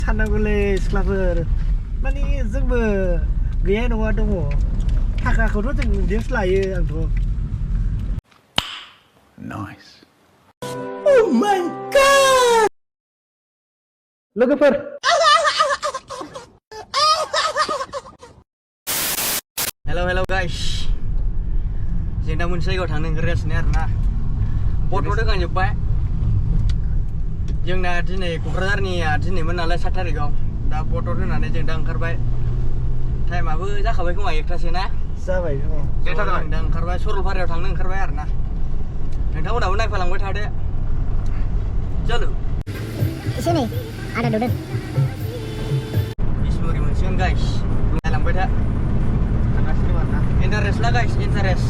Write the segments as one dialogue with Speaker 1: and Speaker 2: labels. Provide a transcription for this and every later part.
Speaker 1: साननांगौलै सिख्लाफोर माने जोंबो गैया नङा दङ थाखाखौथ' जों उदैयावसो लायो आंथ'
Speaker 2: Nice.
Speaker 1: Oh my god लोगोफोर
Speaker 3: Hello guys. जों दा मोनसे जायगायाव थांनो ओंखारगासिनो आरोना फट' दोनखांजोब्बाय जोंना दिनै क'क्राझारनिया दिनैमोन नालाय 7 थारिखआव दा फट' दोननानै जों दा ओंखारबाय टाइमाबो जाखाबाय खोमा 1थासो ना
Speaker 1: जाबाय
Speaker 3: जों दा ओंखारबाय सरलपारायाव थांनो ओंखारबाय आरोना नोंथांमोनाबो नायफालांबाय थादो चलो
Speaker 4: एसे नै आदा दौदों
Speaker 3: बिसमुरि मोनसिगोन गाइस नायलांबाय था थांगासिनो आरोना इन्टारेस्ट ला गाइस इन्टारेस्ट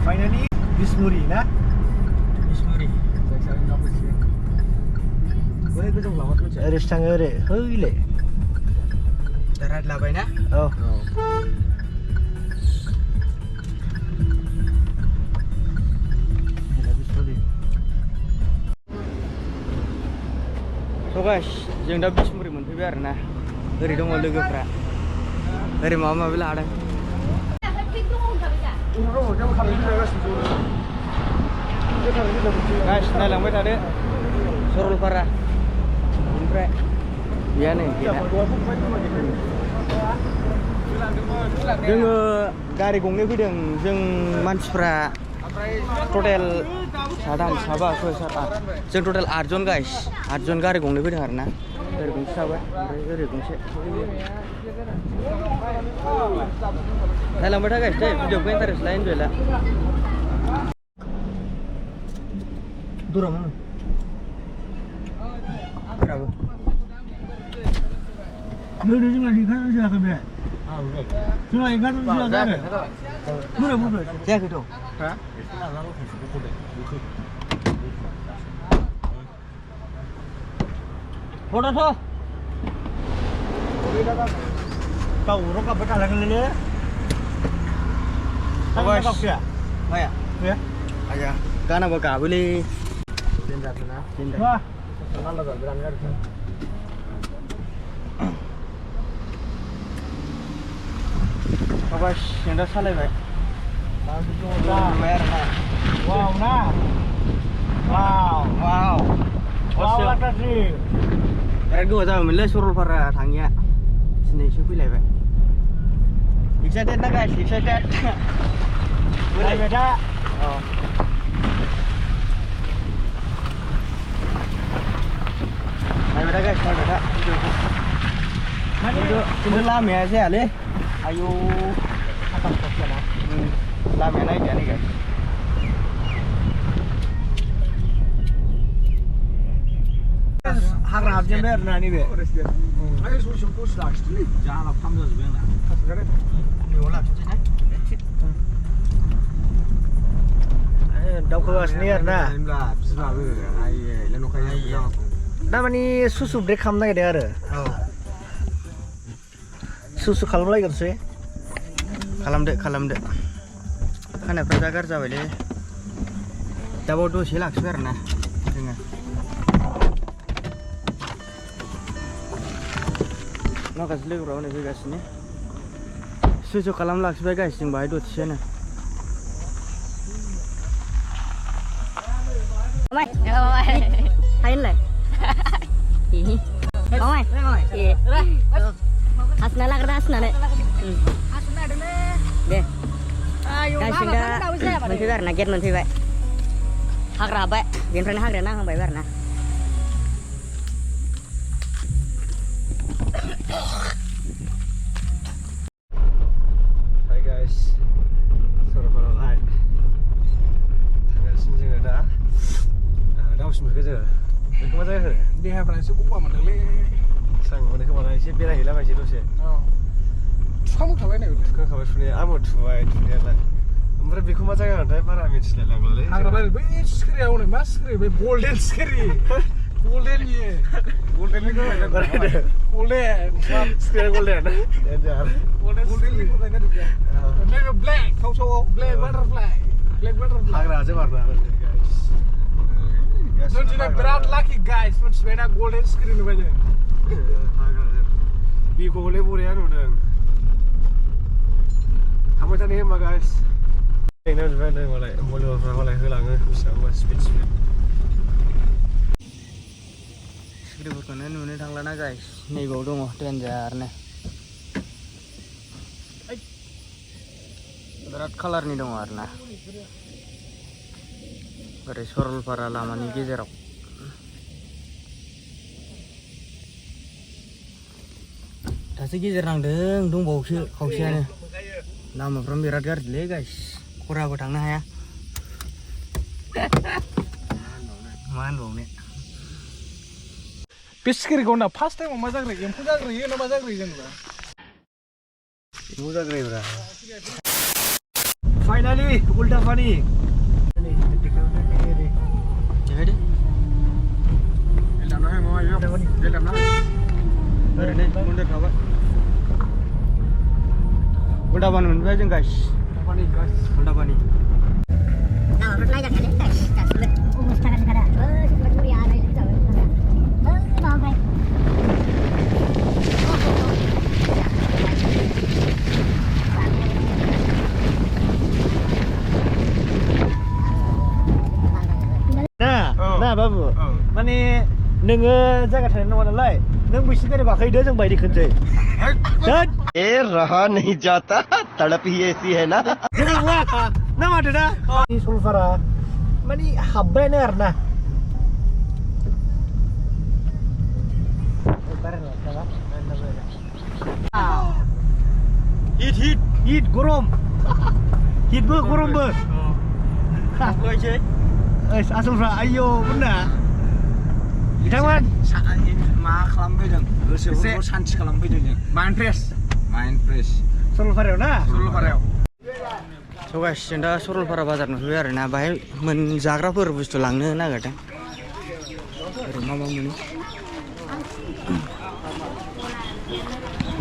Speaker 1: Finally, Bismuri ना
Speaker 3: बिसमुरि
Speaker 1: ओरैसो थाङो ओरै हैले
Speaker 3: दा राइड लाबाय ना
Speaker 1: औ
Speaker 3: So guys, जों दा बिसमुरि मोनफैबाय आरोना ओरै दङ लोगोफ्रा ओरै माबा माबि लादों गाइस नायलांबाय थादो सरलपारा ओमफ्राय गैया नै जोङो गारि गंनै फैदों जों मानसिफ्रा टटेल साथाम साबा सय सात आठ जों टटेल 8 जन गाइस 8 जन गारि गंनै फैदों आरोना ओरै गंसे थाबाय ओमफ्राय ओरै गंसे नायलांबाय था गाइस दे भिडिअखौ इन्टारेस्ट ला इन्जय ला
Speaker 1: Durang
Speaker 3: Kenapa?
Speaker 1: Lu juga ikan siapa be? Cuma ikan siapa be? Bukan.
Speaker 3: Siapa itu?
Speaker 1: Hah?
Speaker 3: Foto tuh.
Speaker 1: Tahu rokok betul lagi ni.
Speaker 3: Apa
Speaker 1: sih?
Speaker 3: Maya.
Speaker 1: Ya.
Speaker 3: Aja. Kan apa kabeli?
Speaker 1: Wah. Kalau tak berangkat.
Speaker 3: Apa yang dah salah baik?
Speaker 1: Wow, nah. Wow.
Speaker 3: Wow.
Speaker 1: Wow, apa sih?
Speaker 3: Gue tahu mulai Surabaya thangnya. Sini siapa lagi? Excited na guys, excited.
Speaker 1: Boleh beda.
Speaker 3: Oh. Ayo beda guys, ayo beda. Itu lama ya sih ale. Ayo.
Speaker 1: Apa sih?
Speaker 3: Lama naik ya nih guys.
Speaker 1: Hagra abjam ber nani be.
Speaker 5: Ayo suruh push lagi, jangan lapam dah sebenarnya.
Speaker 1: दावखोगासिनो आरोना दा माने सुसु break खालामनो नागिरदों आरो सुसु खालामलायगोनसै
Speaker 3: खालामदो खानायफ्रा जा गाज्रि जाबायलै दा बाव दसे लाखिबाय आरोना जोङो माखासे लोगोफ्रा हनै फैगासिनो सुसु खालाम लाखिबाय गाइस जों बाहाय दसेनो
Speaker 4: Mày, thấy lên. Có mày. Asna lah kertas asna deh. Asna dulu. Deh. Ayo. Nanti biar naget nanti baik. Hak rabai, biar pernah hak renang baik biar nah.
Speaker 1: Hai guys, Surabaya live. Tanggasin जोङो दा दावसिमफोरखौ जोङो बेखौ मा जायगा होनो
Speaker 5: देहाफ्रा एसे गगा मोनदोंलै
Speaker 1: स्रां मोनो खोमा एसे बेरायहैलाबायसै दसे
Speaker 5: थुखांबोखाबाय नै
Speaker 1: थुखांखाबाय थुनाया आंबो थुबाय थुनायालाय ओमफ्राय बेखौ मा जायगा होनोथाय बारा मिथिलाय लांलालै
Speaker 5: हाग्राबारि बै सिखिरिया हनै मा सिखिरि बै गल्डेन सिखिरि गल्डेननि
Speaker 1: गल्डेन
Speaker 5: गल्डेन
Speaker 1: सिखिरि golden
Speaker 5: kan juga. Ini black, black butterfly. Black butterfly.
Speaker 1: Hagra aja warna guys.
Speaker 5: Don't you know berat laki guys, pun sepeda golden screen aja.
Speaker 1: Hagra aja. Bi golek burian udah. Kamu tadi apa guys? Ini udah mulai hilang bisa speed.
Speaker 3: Segitu नुनो थांलाना guys नैबाव दङ डेन्जारनो बिराद कालारनि दङ आरोना ओरै सरलपारा लामानि गेजेराव दासो गेजेर नांदों दंबावोसो खावसेयानो लामाफ्रा बिराद गाज्रिलै गाइस खराबो थांनो हाया मा होनबावनो
Speaker 5: Piskir kau na first time mama jagre, yang puja jagre, ये ना मजा जगरे जंगला.
Speaker 1: Muda gray bra. Finally, ulta funny.
Speaker 3: Jadi,
Speaker 5: Elam lah mama yo. Elam lah.
Speaker 3: ini mundur apa? Udah bangun aja guys.
Speaker 5: Funny guys.
Speaker 3: Udah bangun.
Speaker 4: Nah, menurut saya kan guys, sudah umur sekarang sekarang. Sudah kuliah ada itu. Bye.
Speaker 1: Nah babu, mani nengah jaga thani nama nalai, neng bisi kene bakai dia jeng bayi dikenjai. Dan,
Speaker 2: रहा नहीं जाता तड़प ही ऐसी है ना
Speaker 1: jangan wah, nama ada dah. Ini Sulfara, mani habbai nih arna. Hit gorom, hit gorom ber.
Speaker 3: Apa aja?
Speaker 1: Asal fra, ayo benar. Bitangan.
Speaker 5: Saatnya mak kelambe dong. Gosowo sanci kelambe dong. Main press.
Speaker 1: Sulfara na.
Speaker 5: Sulfara.
Speaker 3: So guys, जों दा सरलपारा बाजार नुफैबाय आरोना बाहाय जाग्राफोर बुस्थु लांनो नागिरदों ओरै मा मोनो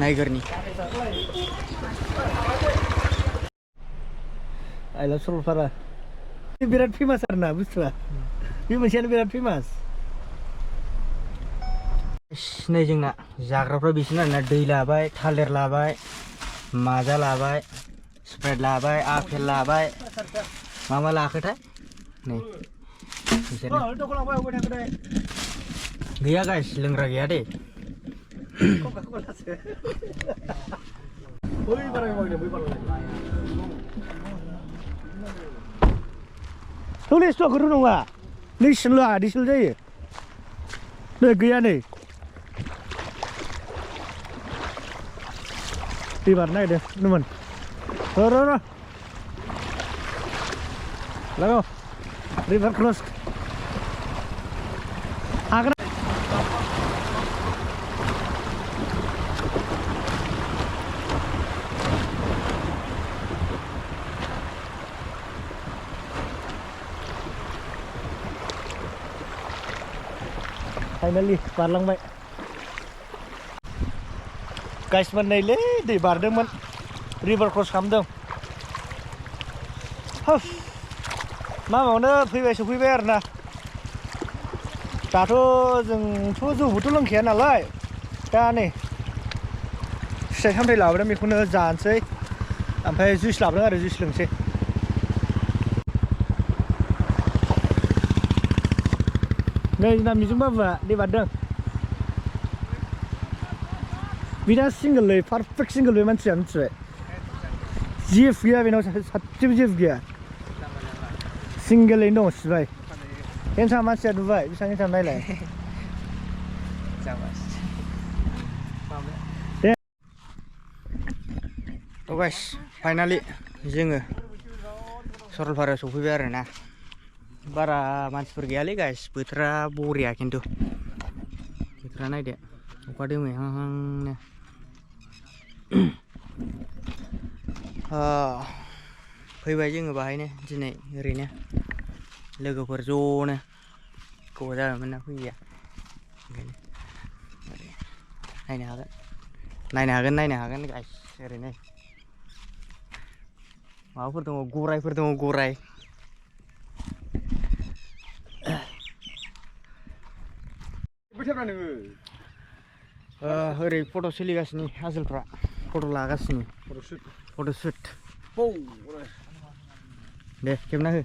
Speaker 3: नायगोरनि
Speaker 1: I love Sulfara. Ini birat famous arna bustuwa. Ini मोनसेयानो birat famous.
Speaker 3: नै जोंना जाग्राफ्रा बिसिनो आरोना दै लाबाय थालिर लाबाय माजा लाबाय स्प्राइट लाबाय आपेल लाबाय मा लाखोथाय नै बिसोरनो गैया गाइस लोंग्रा गैया दे
Speaker 1: Tulis tuh guru nunggu, ini selah di selah je, nih gaya nih, di mana deh, teman, roro, lalu, river cross, agar, finally बारलांबाय गाइस मोननैलै दै बारदोंमोन रिभार क्रस खालामदों मामावनो सफैबाय आरोना दाथ' जोंथ' जौबोथ' लोंखाया नालाय दा नै फिथाइ सामथाइ लाबोदों बेखौनो जानोसै ओमफ्राय जुइस लाबोदों आरो जुइस लोंसै नै जोंना मिजिं बाबुआ दै बारदों बिना सिंगोलै पारफेक्ट सिंगोल बे मानसिया मिथिबाय जिएफ गैया बेनाव सासेबो जिएफ गैया सिंगोलैनो दङ सिबाय हेन्डसाम मानसिया नुबाय बेसेबां हेन्डसाम नायलाय दे
Speaker 3: थ' गाइस फाइनालि जोङो सरलपारायाव सफैबाय आरोना बारा मानसिफोर गैयालै गाइस बोथोरा बरिया खिन्थु बोथोरा नायदो अखा दोमैहांहांनो फैबाय जोङो बाहायनो दिनै ओरैनो लोगोफोर ज'नो गोबाव जाबायमोन ना फैया ओंखायनो नायनो हागोन गाइस ओरैनो माबाफोर दङ गराइफोर दङ गराइ ओरै फट' सोलिगासिनो आजोलफ्रा फट' लागासिनो फट' शुट दे खेबना हो